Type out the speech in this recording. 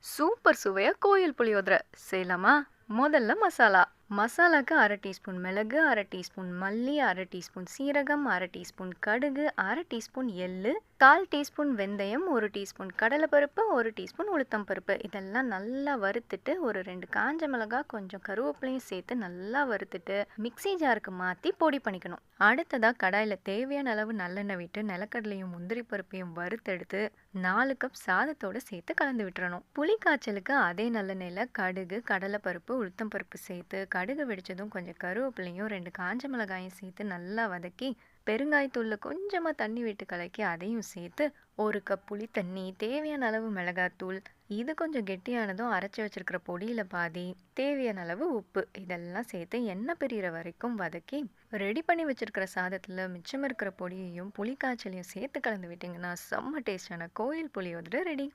Super சுவையா கோயில் புளியோதரை செய்யலாமா? முதல்ல மசாலா. மசாலாக்கு 1/2 டீஸ்பூன் மிளகு, 1/2 டீஸ்பூன் மல்லி, 1/2 டீஸ்பூன் சீரகம், 1/2 டீஸ்பூன் கடுகு, 1/2 டீஸ்பூன் எள்ளு, 1/4 டீஸ்பூன் வெந்தயம், 1 டீஸ்பூன் கடலைப்பருப்பு, 1 டீஸ்பூன் உளுத்தம் பருப்பு. இதெல்லாம் நல்லா வறுத்துட்டு ஒரு 2 காஞ்ச மிளகாய், கொஞ்சம் கருவேப்பிலையும் சேர்த்து நல்லா வறுத்துட்டு மிக்ஸி ஜாருக்கு மாற்றி பொடி பண்ணிக்கணும். அடுத்ததாக கடாயில் தேவையான அளவு நல்லெண்ணெய் விட்டு நிலக்கடலையும் முந்திரி பருப்பையும் வறுத்தெடுத்து 4 கப் சாதத்தோடு சேர்த்து கலந்து விட்டுறணும். புளி காய்ச்சலுக்கு அதே நல்லெண்ணெயில் கடுகு, கடலைப்பருப்பு, உளுத்தம் பருப்பு சேர்த்து கடுகு வெடிச்சதும் கொஞ்சம் கருவேப்பிலையும் 2 காஞ்ச மிளகாயும் சேர்த்து நல்லா வதக்கி பெருங்காயத்தூளில் கொஞ்சமாக தண்ணி விட்டு கலக்கி அதையும் சேர்த்து 1 கப் புளி தண்ணி, தேவையான அளவு மிளகாத்தூள், இது கொஞ்சம் கெட்டியானதும் அரைச்சி வச்சிருக்கிற பொடியில் பாதி, தேவையான அளவு உப்பு இதெல்லாம் சேர்த்து எண்ணெய் பிரிகிற வரைக்கும் வதக்கி ரெடி பண்ணி வச்சிருக்கிற சாதத்தில் மிச்சம் இருக்கிற பொடியையும் புளி காய்ச்சலையும் சேர்த்து கலந்து விட்டிங்கன்னா செம்ம டேஸ்டான கோயில் புளியோதரை ரெடி.